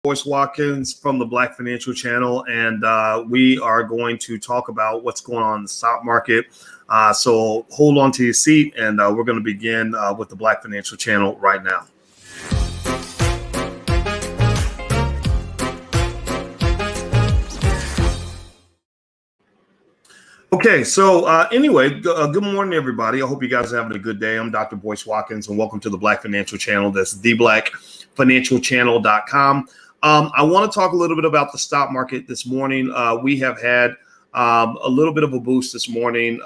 Boyce Watkins from the Black Financial Channel, and we are going to talk about what's going on in the stock market. So hold on to your seat, and we're going to begin with the Black Financial Channel right now. Okay, so anyway, good morning, everybody. I hope you guys are having a good day. I'm Dr. Boyce Watkins, and welcome to the Black Financial Channel. That's theblackfinancialchannel.com. I want to talk a little bit about the stock market this morning. We have had a little bit of a boost this morning.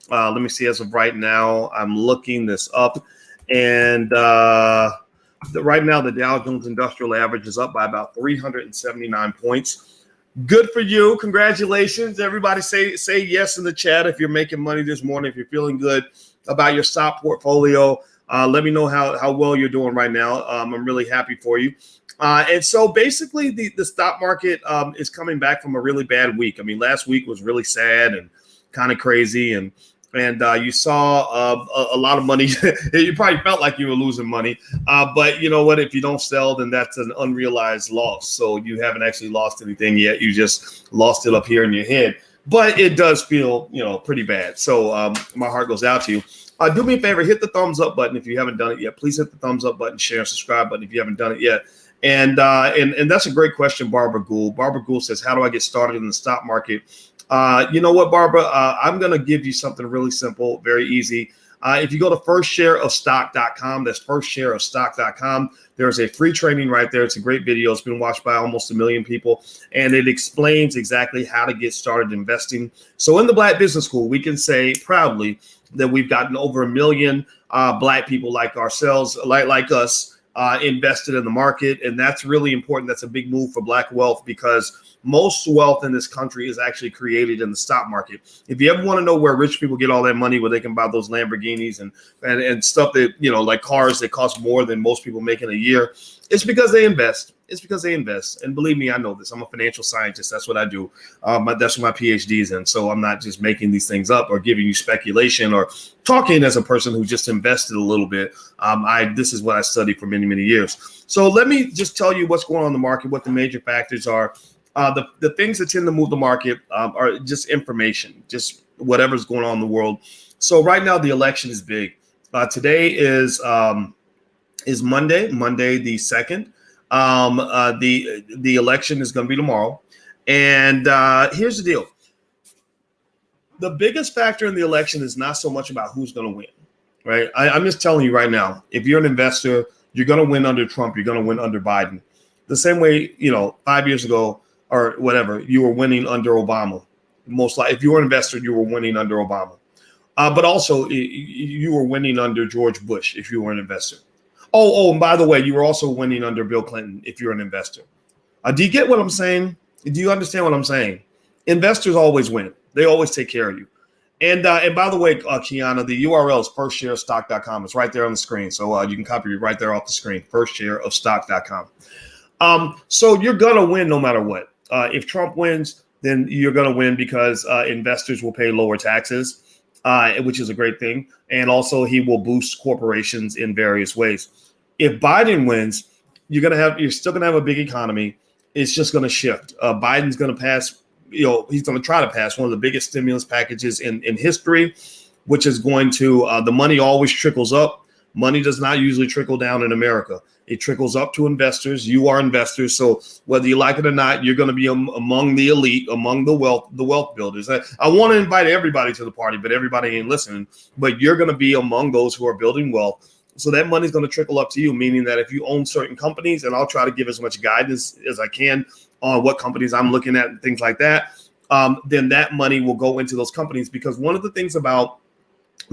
Let me see, as of right now, I'm looking this up. And right now, the Dow Jones Industrial Average is up by about 379 points. Good for you. Congratulations. Everybody say yes in the chat if you're making money this morning, if you're feeling good about your stock portfolio. Let me know how well you're doing right now. I'm really happy for you. And so basically the stock market is coming back from a really bad week. I mean, last week was really sad and kind of crazy. And you saw a lot of money. You probably felt like you were losing money. But you know what? If you don't sell, then that's an unrealized loss. So you haven't actually lost anything yet. You just lost it up here in your head. But it does feel, pretty bad. So my heart goes out to you. Do me a favor, hit the thumbs up button if you haven't done it yet. Please hit the thumbs up button, share, and subscribe button if you haven't done it yet. And that's a great question, Barbara Gould. Barbara Gould says, how do I get started in the stock market? You know what, Barbara? I'm going to give you something really simple, very easy. If you go to firstshareofstock.com, that's firstshareofstock.com. There's a free training right there. It's a great video. It's been watched by almost 1 million people, and it explains exactly how to get started investing. So in the Black Business School, we can say proudly that we've gotten over 1 million Black people like ourselves, like us, invested in the market. And that's really important. That's a big move for Black wealth, because most wealth in this country is actually created in the stock market. If you ever want to know where rich people get all that money, where they can buy those Lamborghinis and stuff that, like cars that cost more than most people make in a year, it's because they invest. It's because they invest. And believe me, I know this. I'm a financial scientist. That's what I do. That's what my PhD is in. So I'm not just making these things up or giving you speculation or talking as a person who just invested a little bit. This is what I studied for many, many years. So let me just tell you what's going on in the market, what the major factors are. The things that tend to move the market are just information, just whatever's going on in the world. So right now, the election is big. Today is Monday the 2nd. The election is going to be tomorrow. And here's the deal. The biggest factor in the election is not so much about who's going to win, right? I'm just telling you right now, if you're an investor, you're going to win under Trump. You're going to win under Biden. The same way, 5 years ago or whatever, you were winning under Obama. Most likely, if you were an investor, you were winning under Obama. But also, you were winning under George Bush if you were an investor. Oh, and by the way, you were also winning under Bill Clinton if you're an investor. Do you get what I'm saying? Do you understand what I'm saying? Investors always win. They always take care of you. And by the way, Kiana, the URL is firstshareofstock.com. It's right there on the screen. So you can copy it right there off the screen, firstshareofstock.com. So you're going to win no matter what. If Trump wins, then you're going to win because investors will pay lower taxes, which is a great thing. And also he will boost corporations in various ways. If Biden wins, you're still going to have a big economy. It's just going to shift. Biden's going to pass, he's going to try to pass one of the biggest stimulus packages in history, which is going to, the money always trickles up. Money does not usually trickle down in America. It trickles up to investors. You are investors. So whether you like it or not, you're going to be among the elite, among the wealth builders. I want to invite everybody to the party, but everybody ain't listening. But you're going to be among those who are building wealth. So that money is going to trickle up to you, meaning that if you own certain companies, and I'll try to give as much guidance as I can on what companies I'm looking at and things like that, then that money will go into those companies. Because one of the things about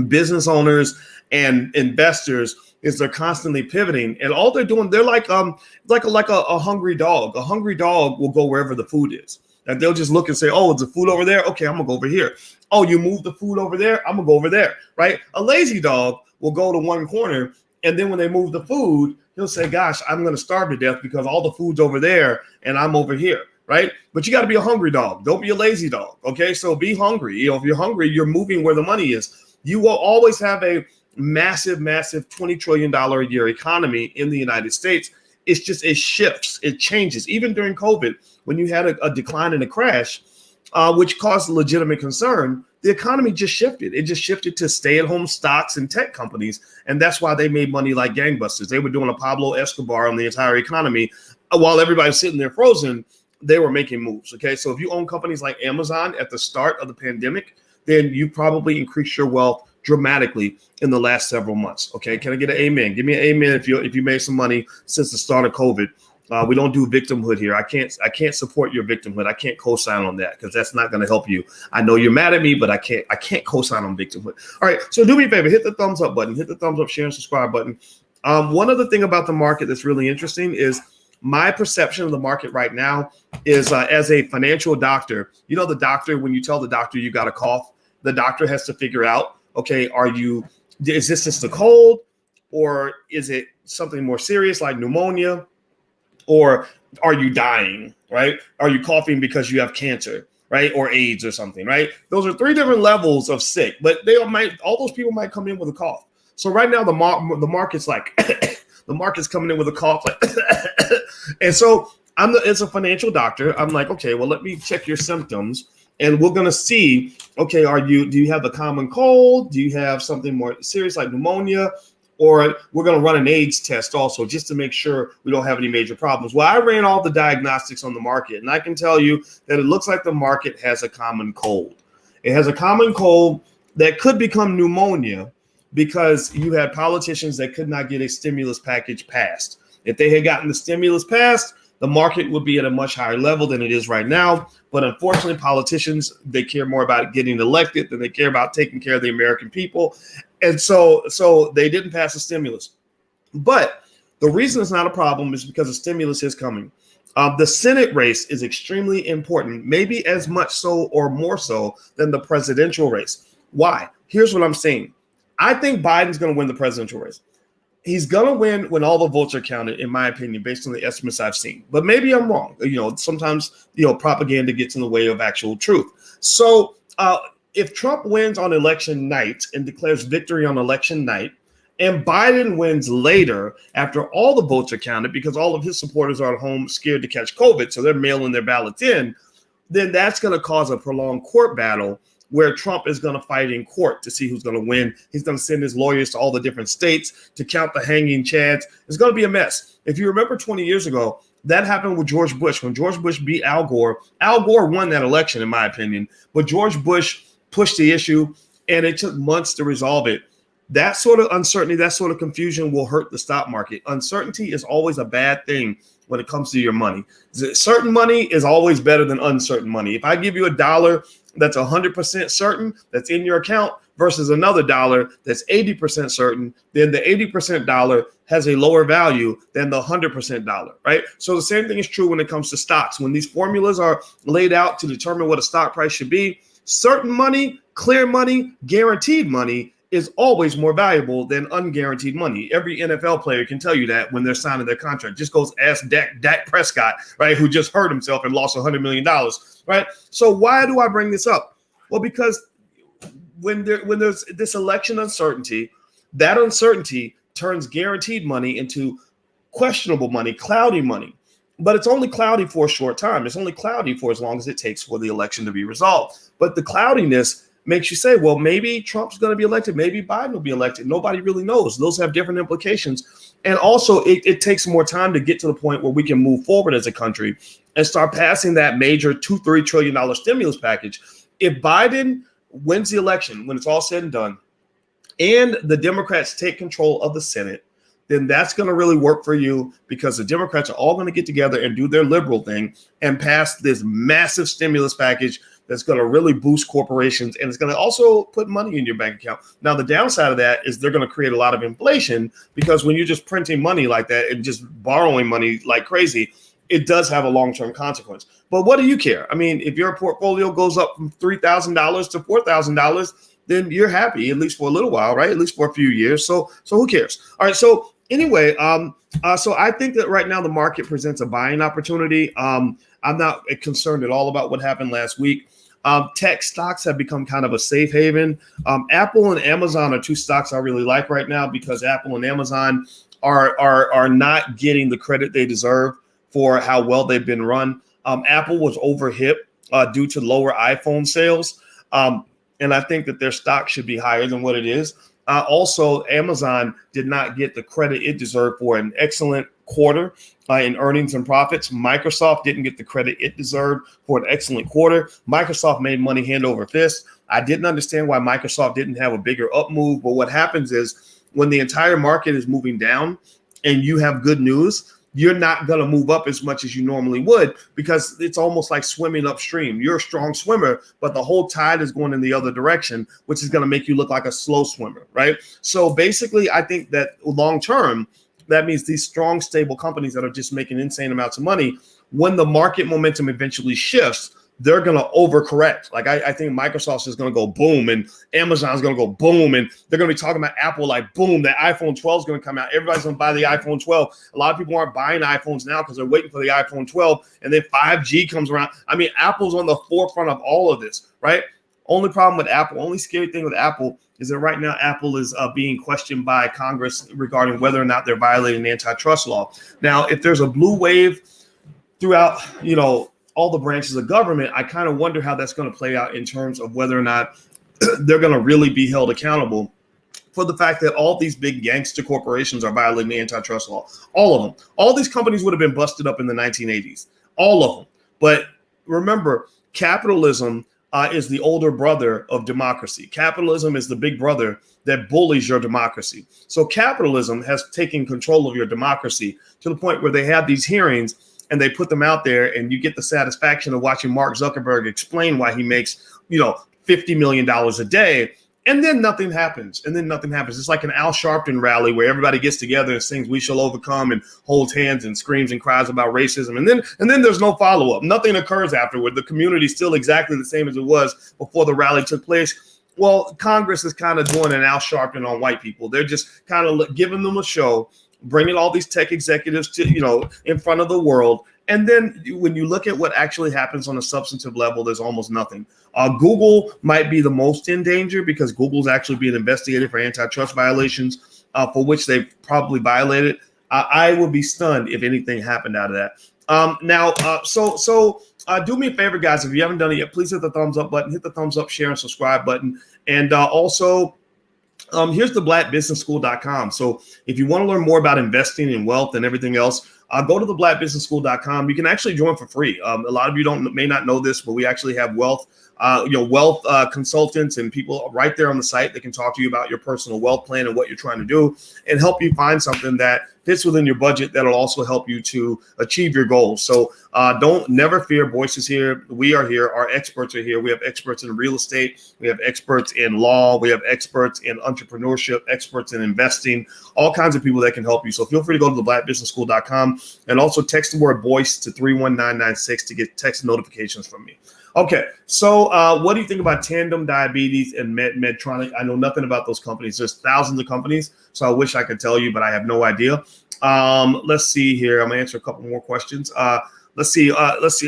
business owners and investors is they're constantly pivoting, and all they're doing, they're like a hungry dog. A hungry dog will go wherever the food is. And they'll just look and say, oh, is the food over there? Okay, I'm gonna go over here. Oh, you move the food over there? I'm gonna go over there, right? A lazy dog will go to one corner, and then when they move the food, he'll say, gosh, I'm gonna starve to death because all the food's over there and I'm over here, right? But you got to be a hungry dog. Don't be a lazy dog, okay? So be hungry. If you're hungry, you're moving where the money is. You will always have a massive $20 trillion a year economy in the United States it shifts, it changes. Even during COVID, when you had a decline and a crash, which caused legitimate concern, the economy just shifted. It just shifted to stay-at-home stocks and tech companies, and that's why they made money like gangbusters. They were doing a Pablo Escobar on the entire economy. While everybody's sitting there frozen, they were making moves, okay? So if you own companies like Amazon at the start of the pandemic, then you probably increased your wealth dramatically in the last several months, okay? Can I get an amen? Give me an amen if you made some money since the start of COVID. We don't do victimhood here. I can't support your victimhood. I can't co-sign on that because that's not going to help you. I know you're mad at me, but I can't co-sign on victimhood. All right, so do me a favor, hit the thumbs up button, hit the thumbs up, share, and subscribe button. One other thing about the market that's really interesting is my perception of the market right now is as a financial doctor. You know, the doctor, when you tell the doctor you got a cough, the doctor has to figure out, okay, is this just a cold, or is it something more serious like pneumonia? Or are you dying, right? Are you coughing because you have cancer, right? Or AIDS or something, right? Those are three different levels of sick, but all those people might come in with a cough. So right now the market's like, the market's coming in with a cough. Like and so as a financial doctor, I'm like, okay, well, let me check your symptoms. And we're going to see, okay, do you have a common cold? Do you have something more serious like pneumonia? Or we're going to run an AIDS test also just to make sure we don't have any major problems. Well, I ran all the diagnostics on the market, and I can tell you that it looks like the market has a common cold. It has a common cold that could become pneumonia because you had politicians that could not get a stimulus package passed. If they had gotten the stimulus passed, the market would be at a much higher level than it is right now. But unfortunately, politicians, they care more about getting elected than they care about taking care of the American people. And so they didn't pass a stimulus. But the reason it's not a problem is because the stimulus is coming. The Senate race is extremely important, maybe as much so or more so than the presidential race. Why? Here's what I'm saying. I think Biden's going to win the presidential race. He's going to win when all the votes are counted, in my opinion, based on the estimates I've seen. But maybe I'm wrong. You know, sometimes, propaganda gets in the way of actual truth. So if Trump wins on election night and declares victory on election night, and Biden wins later after all the votes are counted because all of his supporters are at home scared to catch COVID, so they're mailing their ballots in, then that's going to cause a prolonged court battle where Trump is going to fight in court to see who's going to win. He's going to send his lawyers to all the different states to count the hanging chads. It's going to be a mess. If you remember 20 years ago, that happened with George Bush. When George Bush beat Al Gore won that election, in my opinion. But George Bush pushed the issue, and it took months to resolve it. That sort of uncertainty, that sort of confusion will hurt the stock market. Uncertainty is always a bad thing when it comes to your money. Certain money is always better than uncertain money. If I give you $1 that's 100% certain that's in your account versus another dollar that's 80% certain, then the 80% dollar has a lower value than the 100% dollar, right? So the same thing is true when it comes to stocks. When these formulas are laid out to determine what a stock price should be, certain money, clear money, guaranteed money is always more valuable than unguaranteed money. Every NFL player can tell you that when they're signing their contract. Just goes ask Dak Prescott, right, who just hurt himself and lost $100 million, right? So why do I bring this up? Well, because when there's this election uncertainty, that uncertainty turns guaranteed money into questionable money, cloudy money. But it's only cloudy for a short time. It's only cloudy for as long as it takes for the election to be resolved. But the cloudiness makes you say, well, maybe Trump's going to be elected. Maybe Biden will be elected. Nobody really knows. Those have different implications. And also, it takes more time to get to the point where we can move forward as a country and start passing that major $2-3 trillion stimulus package. If Biden wins the election, when it's all said and done, and the Democrats take control of the Senate, then that's going to really work for you because the Democrats are all going to get together and do their liberal thing and pass this massive stimulus package that's going to really boost corporations, and it's going to also put money in your bank account. Now, the downside of that is they're going to create a lot of inflation because when you're just printing money like that and just borrowing money like crazy, it does have a long-term consequence. But what do you care? I mean, if your portfolio goes up from $3,000 to $4,000, then you're happy, at least for a little while, right? At least for a few years. So who cares? All right. So anyway, so I think that right now the market presents a buying opportunity. I'm not concerned at all about what happened last week. Tech stocks have become kind of a safe haven. Apple and Amazon are two stocks I really like right now because Apple and Amazon are not getting the credit they deserve for how well they've been run. Apple was overhit due to lower iPhone sales. And I think that their stock should be higher than what it is. Also, Amazon did not get the credit it deserved for an excellent quarter in earnings and profits. Microsoft didn't get the credit it deserved for an excellent quarter. Microsoft made money hand over fist. I didn't understand why Microsoft didn't have a bigger up move. But what happens is when the entire market is moving down and you have good news, you're not going to move up as much as you normally would because it's almost like swimming upstream. You're a strong swimmer, but the whole tide is going in the other direction, which is going to make you look like a slow swimmer, right? So basically, I think that long term, that means these strong, stable companies that are just making insane amounts of money, when the market momentum eventually shifts, they're going to overcorrect. Like I think Microsoft is going to go boom and Amazon's going to go boom. And they're going to be talking about Apple like boom, the iPhone 12 is going to come out. Everybody's going to buy the iPhone 12. A lot of people aren't buying iPhones now because they're waiting for the iPhone 12. And then 5G comes around. I mean, Apple's on the forefront of all of this, right? Only problem with Apple, only scary thing with Apple is that right now Apple is being questioned by Congress regarding whether or not they're violating antitrust law. Now, if there's a blue wave throughout, all the branches of government, I kind of wonder how that's going to play out in terms of whether or not they're going to really be held accountable for the fact that all these big gangster corporations are violating the antitrust law. All of them. All these companies would have been busted up in the 1980s. All of them. But remember, capitalism is the older brother of democracy. Capitalism is the big brother that bullies your democracy. So capitalism has taken control of your democracy to the point where they have these hearings and they put them out there and you get the satisfaction of watching Mark Zuckerberg explain why he makes, $50 million a day. And then nothing happens. It's like an Al Sharpton rally where everybody gets together and sings "We Shall Overcome" and holds hands and screams and cries about racism. And then there's no follow-up. Nothing occurs afterward. The community is still exactly the same as it was before the rally took place. Well, Congress is kind of doing an Al Sharpton on white people. They're just kind of giving them a show, bringing all these tech executives to, in front of the world. And then when you look at what actually happens on a substantive level, there's almost nothing. Google might be the most in danger because Google's actually being investigated for antitrust violations for which they've probably violated. I would be stunned if anything happened out of that. Do me a favor, guys. If you haven't done it yet, please hit the thumbs up button, hit the thumbs up, share, and subscribe button. And also, here's the blackbusinessschool.com. So if you want to learn more about investing in wealth and everything else, go to the blackbusinessschool.com. You can actually join for free. A lot of you may not know this, but we actually have wealth consultants and people right there on the site that can talk to you about your personal wealth plan and what you're trying to do and help you find something that fits within your budget that'll also help you to achieve your goals. So never fear. Boyce is here. We are here. Our experts are here. We have experts in real estate. We have experts in law. We have experts in entrepreneurship, experts in investing, all kinds of people that can help you. So feel free to go to theblackbusinessschool.com and also text the word Boyce to 31996 to get text notifications from me. Okay, so what do you think about Tandem Diabetes and Medtronic? I know nothing about those companies. There's thousands of companies, so I wish I could tell you, but I have no idea. Let's see here. I'm gonna answer a couple more questions. Let's see. Irina,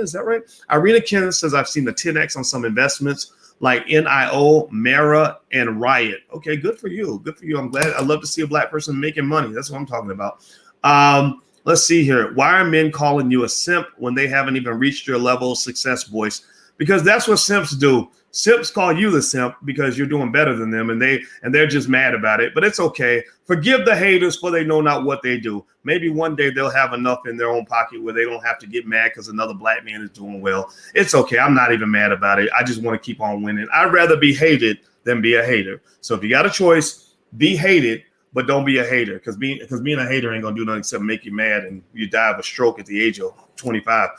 is that right? Irina Ken says I've seen the 10x on some investments like NIO, Mara, and Riot. Okay, good for you. Good for you. I'm glad. I love to see a black person making money. That's what I'm talking about. Let's see here. Why are men calling you a simp when they haven't even reached your level of success, Boyce? Because that's what simps do. Simps call you the simp because you're doing better than them, and they're just mad about it. But it's okay. Forgive the haters, for they know not what they do. Maybe one day they'll have enough in their own pocket where they don't have to get mad because another black man is doing well. It's okay. I'm not even mad about it. I just want to keep on winning. I'd rather be hated than be a hater. So if you got a choice, be hated, but don't be a hater, because being a hater ain't gonna do nothing except make you mad and you die of a stroke at the age of 25.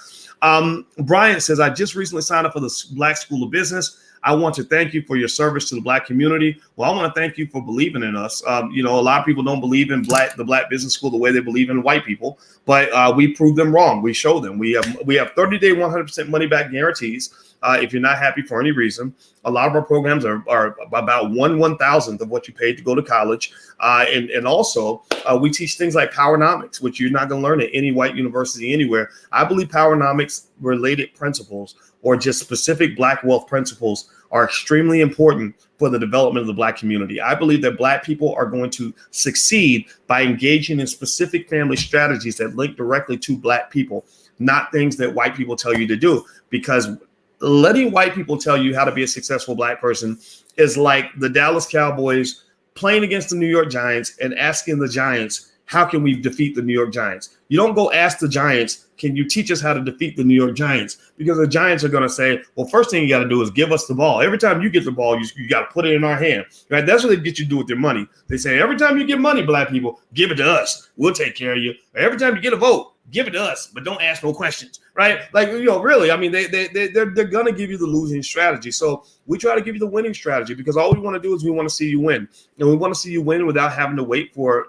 Brian says, I just recently signed up for the Black School of Business. I want to thank you for your service to the Black community. Well, I want to thank you for believing in us. A lot of people don't believe in the Black Business School the way they believe in white people, but we prove them wrong. We show them. We have 30-day 100% money back guarantees. If you're not happy for any reason. A lot of our programs are about 1/1000th of what you paid to go to college. And also we teach things like Powernomics, which you're not going to learn at any white university anywhere. I believe Powernomics related principles or just specific Black wealth principles are extremely important for the development of the Black community. I believe that Black people are going to succeed by engaging in specific family strategies that link directly to Black people, not things that white people tell you to do, because letting white people tell you how to be a successful Black person is like the Dallas Cowboys playing against the New York Giants and asking the Giants, how can we defeat the New York Giants? You don't go ask the Giants, can you teach us how to defeat the New York Giants? Because the Giants are going to say, well, first thing you got to do is give us the ball. Every time you get the ball, you got to put it in our hand, right? That's what they get you to do with their money. They say, every time you get money, Black people, give it to us. We'll take care of you. Every time you get a vote, give it to us, but don't ask no questions, right? Like, really, I mean, they're going to give you the losing strategy. So we try to give you the winning strategy, because all we want to do is we want to see you win. And we want to see you win without having to wait for,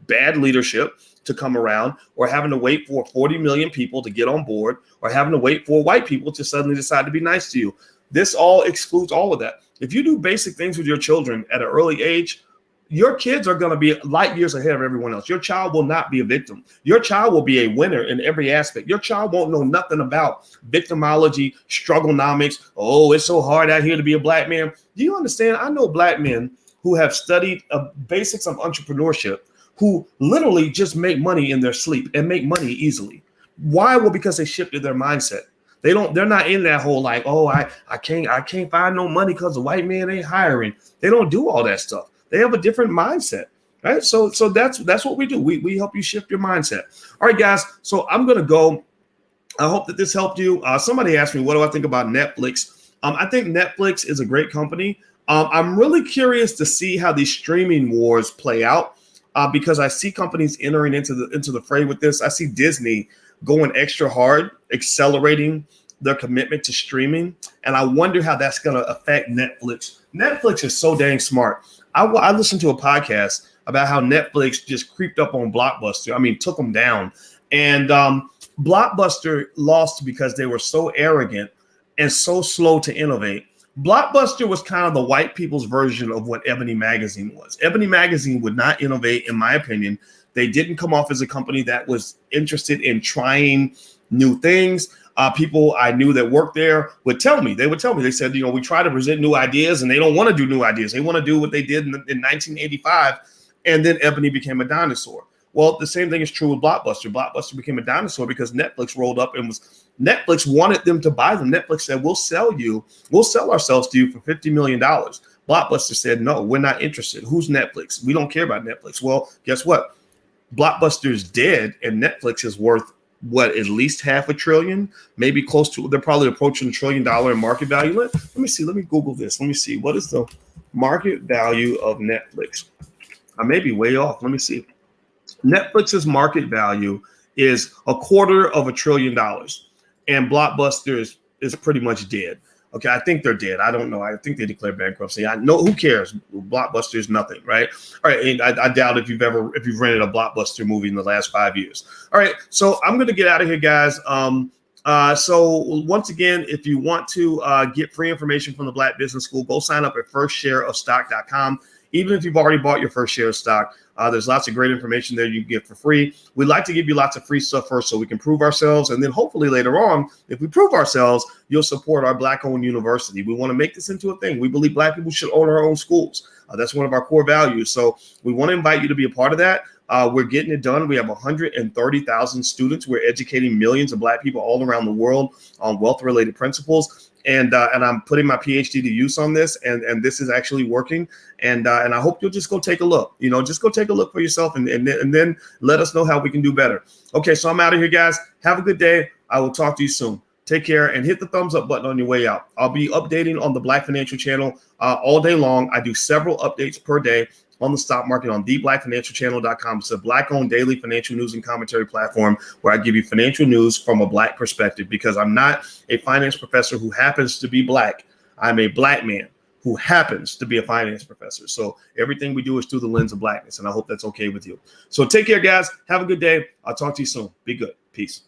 bad leadership to come around, or having to wait for 40 million people to get on board, or having to wait for white people to suddenly decide to be nice to you. This all excludes all of that. If you do basic things with your children at an early age, your kids are going to be light years ahead of everyone else. Your child will not be a victim. Your child will be a winner in every aspect. Your child won't know nothing about victimology, strugglenomics. Oh, it's so hard out here to be a Black man. Do you understand? I know Black men who have studied basics of entrepreneurship, who literally just make money in their sleep and make money easily. Why? Well, because they shifted their mindset. They're not in that whole like, oh, I can't find no money because the white man ain't hiring. They don't do all that stuff. They have a different mindset, right? So that's what we do. We help you shift your mindset. All right, guys. So I'm gonna go. I hope that this helped you. Somebody asked me, what do I think about Netflix? I think Netflix is a great company. I'm really curious to see how these streaming wars play out. Because I see companies entering into the fray with this. I see Disney going extra hard, accelerating their commitment to streaming, and I wonder how that's going to affect Netflix. Netflix is so dang smart. I listened to a podcast about how Netflix just creeped up on Blockbuster. I mean, took them down, and Blockbuster lost because they were so arrogant and so slow to innovate. Blockbuster was kind of the white people's version of what Ebony Magazine was. Ebony Magazine would not innovate, in my opinion. They didn't come off as a company that was interested in trying new things. People I knew that worked there would tell me, they said, we try to present new ideas and they don't want to do new ideas. They want to do what they did in 1985. And then Ebony became a dinosaur. Well, the same thing is true with Blockbuster. Blockbuster became a dinosaur because Netflix rolled up and Netflix wanted them to buy them. Netflix said, we'll sell ourselves to you for $50 million. Blockbuster said, no, we're not interested. Who's Netflix? We don't care about Netflix. Well, guess what? Blockbuster's dead and Netflix is worth at least $500 billion, maybe close to, they're probably approaching $1 trillion in market value. Let me see. Let me Google this. Let me see. What is the market value of Netflix? I may be way off. Let me see. Netflix's market value is $250 billion, and Blockbuster is pretty much dead. Okay, I think they're dead. I don't know. I think they declared bankruptcy. I know, who cares? Blockbuster is nothing, right? All right, and I doubt if you've rented a Blockbuster movie in the last 5 years. All right, so I'm gonna get out of here, guys. So once again, if you want to get free information from the Black Business School, go sign up at firstshareofstock.com. Even if you've already bought your first share of stock, there's lots of great information there you can get for free. We'd like to give you lots of free stuff first so we can prove ourselves. And then hopefully later on, if we prove ourselves, you'll support our Black-owned university. We want to make this into a thing. We believe Black people should own our own schools. That's one of our core values. So we want to invite you to be a part of that. We're getting it done. We have 130,000 students. We're educating millions of Black people all around the world on wealth-related principles. And I'm putting my PhD to use on this, and this is actually working. And I hope you'll just go take a look. Just go take a look for yourself, and then let us know how we can do better. Okay, so I'm out of here, guys. Have a good day. I will talk to you soon. Take care, and hit the thumbs up button on your way out. I'll be updating on the Black Financial Channel all day long. I do several updates per day on the stock market on theblackfinancialchannel.com. It's a Black-owned daily financial news and commentary platform where I give you financial news from a Black perspective, because I'm not a finance professor who happens to be Black. I'm a Black man who happens to be a finance professor. So everything we do is through the lens of Blackness, and I hope that's okay with you. So take care, guys. Have a good day. I'll talk to you soon. Be good. Peace.